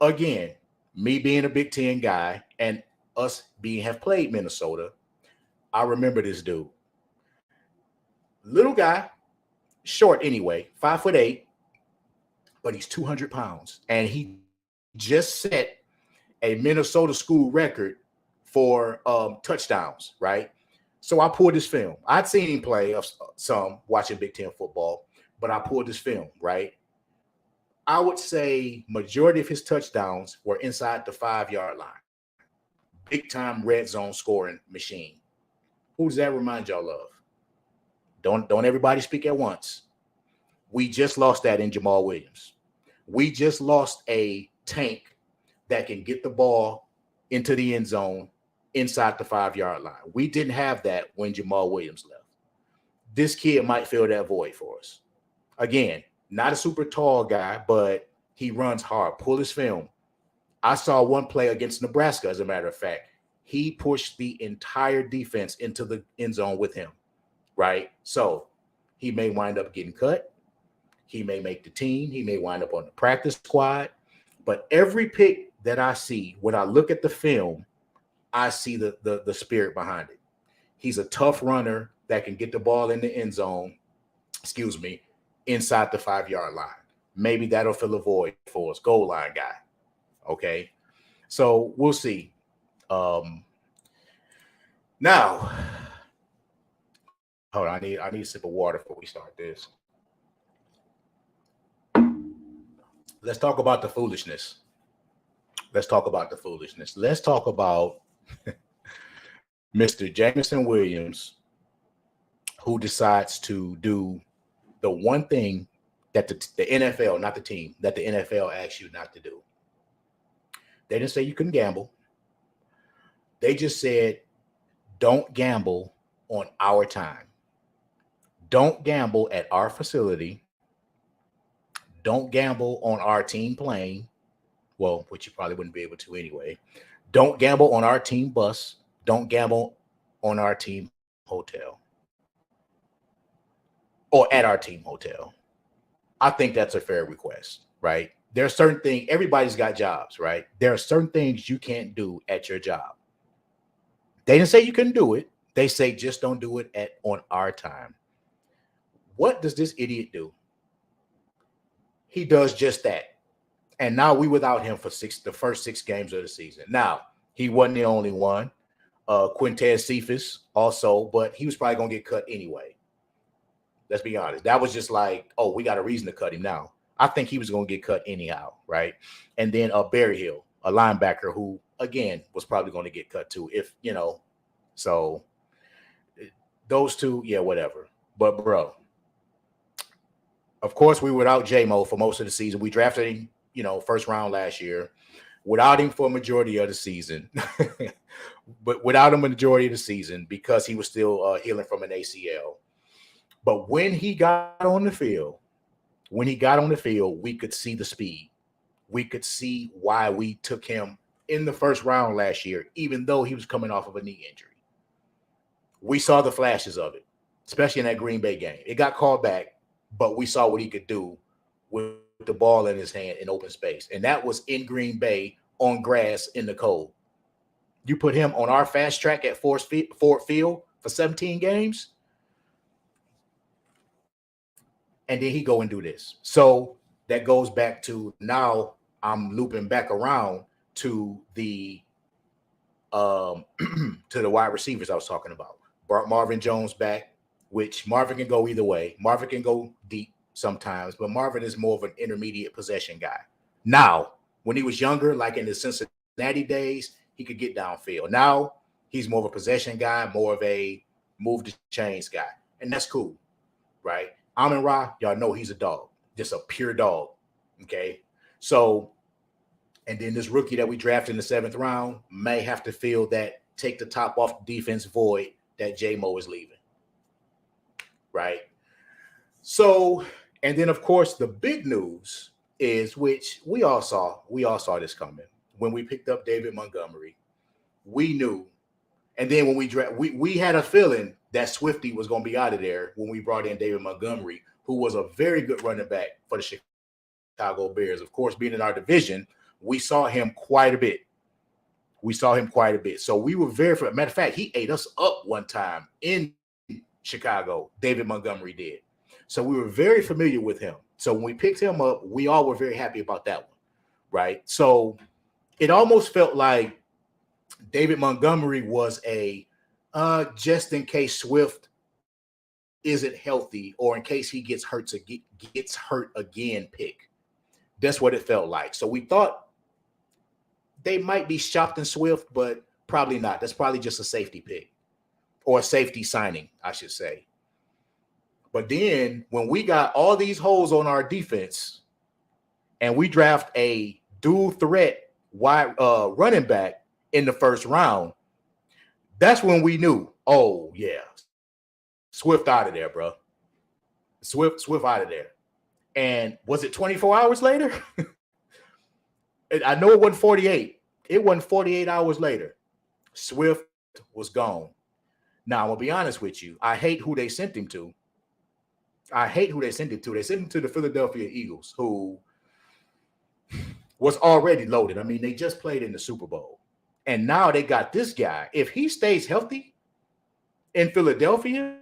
Again, me being a Big Ten guy and us have played Minnesota, I remember this dude. Little guy, short anyway, 5'8", but he's 200 pounds. And he just set a Minnesota school record for touchdowns, right? So I pulled this film. I'd seen him play some watching Big Ten football, but I pulled this film, right? I would say majority of his touchdowns were inside the 5-yard line. Big time red zone scoring machine. Who does that remind y'all of? Don't everybody speak at once. We just lost that in Jamal Williams. We just lost a tank that can get the ball into the end zone inside the 5-yard line. We didn't have that when Jamal Williams left. This kid might fill that void for us. Again, not a super tall guy, but he runs hard. Pull his film. I saw one play against Nebraska, as a matter of fact. He pushed the entire defense into the end zone with him, right? So he may wind up getting cut. He may make the team. He may wind up on the practice squad. But every pick that I see, when I look at the film, I see the spirit behind it. He's a tough runner that can get the ball in the end zone, inside the 5-yard line. Maybe that'll fill a void for us, goal line guy. Okay, so we'll see. Now, hold on, I need a sip of water before we start this. Let's talk about the foolishness. Let's talk about Mr. Jameson Williams, who decides to do the one thing that the NFL, not the team, that the NFL asks you not to do. They didn't say you couldn't gamble. They just said, don't gamble on our time. Don't gamble at our facility. Don't gamble on our team plane. Well, which you probably wouldn't be able to anyway. Don't gamble on our team bus. Don't gamble on our team hotel. Or at our team hotel. I think that's a fair request, right? There are certain things, everybody's got jobs, right? There are certain things you can't do at your job. They didn't say you couldn't do it. They say just don't do it on our time. What does this idiot do? He does just that. And now we without him for the first 6 games of the season. Now, he wasn't the only one. Quintez Cephas also, but he was probably going to get cut anyway. Let's be honest. That was just like, oh, we got a reason to cut him now. I think he was going to get cut anyhow, right? And then Barry Hill, a linebacker who, again, was probably going to get cut too. If, so those two, yeah, whatever. But, bro, of course, we were without J-Mo for most of the season. We drafted him, first round last year. Without him for a majority of the season. But without him a majority of the season because he was still healing from an ACL. But when he got on the field, we could see the speed. We could see why we took him in the first round last year, even though he was coming off of a knee injury. We saw the flashes of it, especially in that Green Bay game. It got called back, but we saw what he could do with the ball in his hand in open space. And that was in Green Bay on grass in the cold. You put him on our fast track at Ford Field for 17 games, and then he go and do this. So that goes back to now I'm looping back around to the to the wide receivers I was talking about. Marvin Jones back, which Marvin can go either way. Marvin can go deep sometimes, but Marvin is more of an intermediate possession guy. Now, when he was younger, like in the Cincinnati days, he could get downfield. Now, he's more of a possession guy, more of a move the chains guy. And that's cool, right? Amon-Ra, y'all know he's a dog, just a pure dog, okay? So, and then this rookie that we drafted in the 7th round may have to fill that, take the top off the defense void that J-Mo is leaving, right? So, and then, of course, the big news is, which we all saw this coming. When we picked up David Montgomery, we knew. And then when we had a feeling that Swifty was going to be out of there when we brought in David Montgomery, who was a very good running back for the Chicago Bears. Of course, being in our division, we saw him quite a bit. So we were matter of fact, he ate us up one time in Chicago. David Montgomery did. So we were very familiar with him. So when we picked him up, we all were very happy about that one, right? So it almost felt like David Montgomery was a just in case Swift isn't healthy or in case he gets hurt again pick. That's what it felt like. So we thought they might be shopped in Swift, but probably not. That's probably just a safety pick or a safety signing, I should say. But then when we got all these holes on our defense and we draft a dual threat wide running back in the first round, that's when we knew, oh, yeah, Swift out of there, bro. Swift out of there. And was it 24 hours later? I know it wasn't 48. It wasn't 48 hours later. Swift was gone. Now, I'm going to be honest with you. I hate who they sent him to. They sent him to the Philadelphia Eagles, who was already loaded. I mean, they just played in the Super Bowl. And now they got this guy. If he stays healthy in Philadelphia,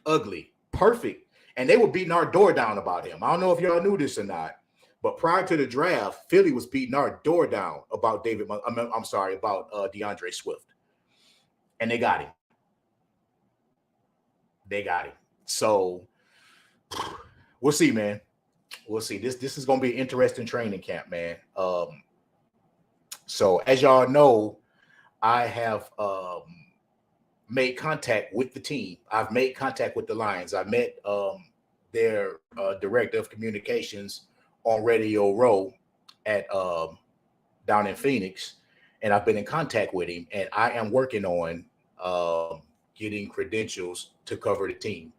ugly, perfect. And they were beating our door down about him. I don't know if y'all knew this or not, but prior to the draft, Philly was beating our door down about about DeAndre Swift. And they got him. So we'll see, man. We'll see. This is going to be an interesting training camp, man. So as y'all know, I have made contact with the team. I've made contact with the Lions. I met their director of communications on Radio Row at down in Phoenix, and I've been in contact with him. And I am working on getting credentials to cover the team.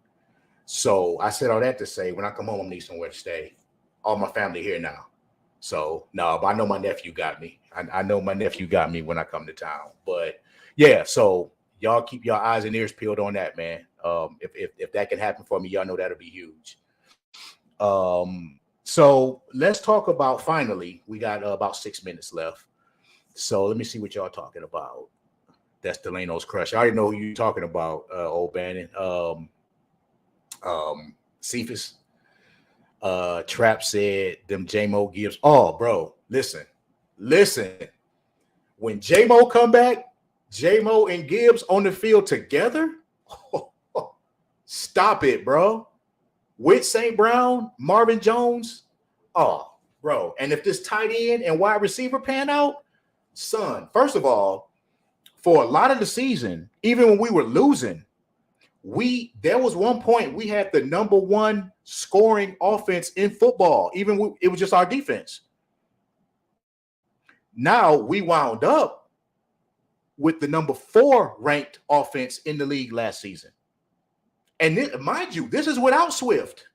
So I said all that to say, when I come home, I need somewhere to stay. All my family here now. So no, but I know my nephew got me. I know my nephew got me when I come to town. But yeah, so y'all keep your eyes and ears peeled on that, man. If that can happen for me, y'all know that'll be huge. So let's talk about, finally, we got about 6 minutes left. So let me see what y'all talking about. That's Delano's crush. I already know who you're talking about, old Bannon. Cephas. Trap said them J-Mo Gibbs. Oh, bro, listen. When J-Mo come back, J-Mo and Gibbs on the field together. Stop it, bro. With St. Brown, Marvin Jones. Oh, bro. And if this tight end and wide receiver pan out, son, first of all, for a lot of the season, even when we were losing, there was one point we had the number one scoring offense in football. It was just our defense. Now we wound up with the number 4 ranked offense in the league last season. And mind you, this is without Swift.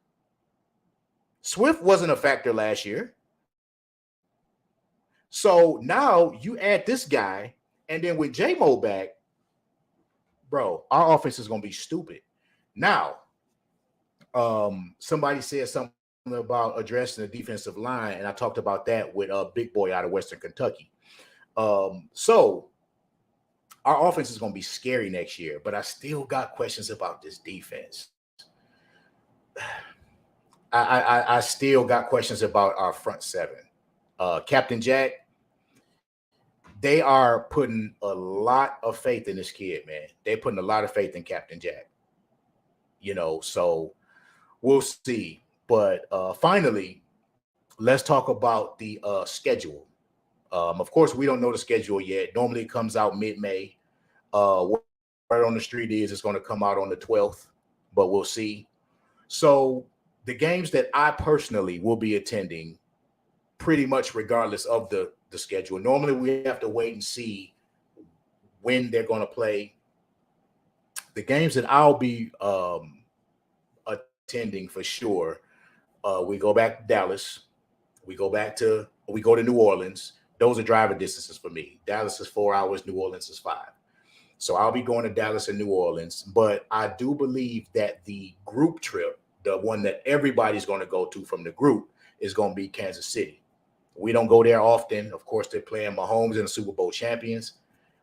Swift wasn't a factor last year. So now you add this guy, and then with J-Mo back, bro, our offense is going to be stupid. Now, somebody said something about addressing the defensive line, and I talked about that with a big boy out of Western Kentucky. So our offense is going to be scary next year, but I still got questions about this defense. I still got questions about our front seven. Captain Jack, they are putting a lot of faith in this kid, man. They're putting a lot of faith in Captain Jack. So we'll see. But finally, let's talk about the schedule. Of course, we don't know the schedule yet. Normally it comes out mid-May. Word on the street is it's going to come out on the 12th, but we'll see. So the games that I personally will be attending, pretty much regardless of the schedule. Normally we have to wait and see when they're going to play. The games that I'll be attending for sure, we go back to Dallas. We go to New Orleans. Those are driving distances for me. Dallas is 4 hours. New Orleans is 5. So I'll be going to Dallas and New Orleans. But I do believe that the group trip, the one that everybody's going to go to from the group, is going to be Kansas City. We don't go there often. Of course, they're playing Mahomes and the Super Bowl champions.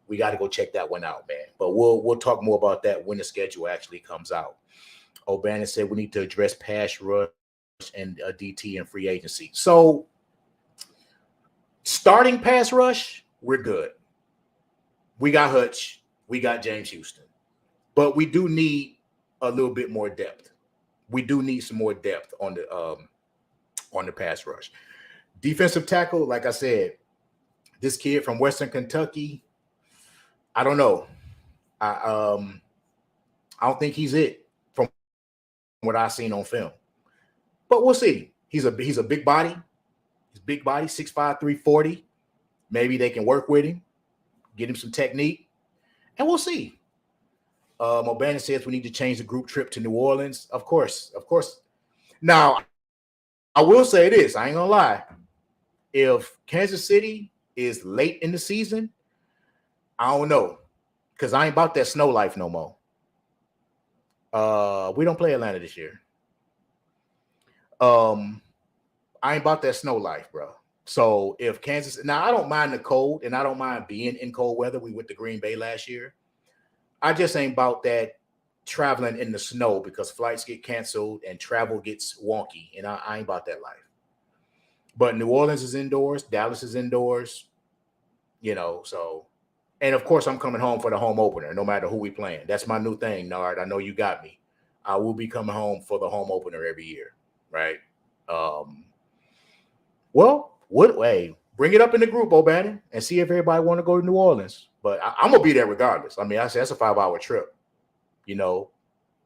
We got to go check that one out, man. But we'll talk more about that when the schedule actually comes out. O'Bannon said we need to address pass rush and DT and free agency. So starting pass rush, we're good. We got Hutch. We got James Houston. But we do need a little bit more depth. We do need some more depth on the pass rush. Defensive tackle, like I said, this kid from Western Kentucky, I don't know. I don't think he's it from what I've seen on film. But we'll see. He's a big body. He's big body, 6'5", 340. Maybe they can work with him, get him some technique, and we'll see. O'Bannon says we need to change the group trip to New Orleans. Of course. Now, I will say this. I ain't going to lie. If Kansas City is late in the season, I don't know, because I ain't about that snow life no more. We don't play Atlanta this year. I ain't about that snow life, bro. So if Kansas, now I don't mind the cold, and I don't mind being in cold weather. We went to Green Bay last year. I just ain't about that traveling in the snow because flights get canceled and travel gets wonky, and I ain't about that life. But New Orleans is indoors. Dallas is indoors. So. And, of course, I'm coming home for the home opener, no matter who we playing. That's my new thing, Nard. I know you got me. I will be coming home for the home opener every year, right? Bring it up in the group, O'Bannon, and see if everybody want to go to New Orleans. But I'm going to be there regardless. I mean, I say that's a 5-hour trip.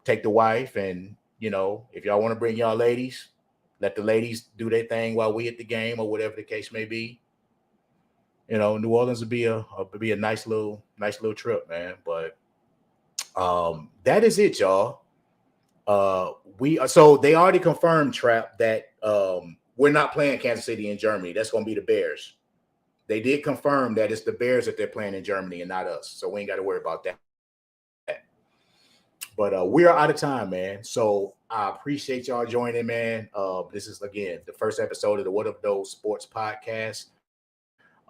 Take the wife and, if y'all want to bring y'all ladies, let the ladies do their thing while we at the game or whatever the case may be. New Orleans would be a nice little trip, man. But that is it, y'all. So they already confirmed, Trap, that we're not playing Kansas City in Germany. That's going to be the Bears. They did confirm that it's the Bears that they're playing in Germany and not us. So we ain't got to worry about that. But we are out of time, man. So I appreciate y'all joining, man. This is, again, the first episode of the What Up Those Sports Podcast.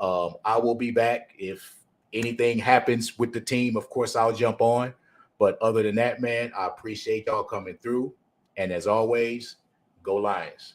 I will be back. If anything happens with the team, of course, I'll jump on. But other than that, man, I appreciate y'all coming through. And as always, go Lions.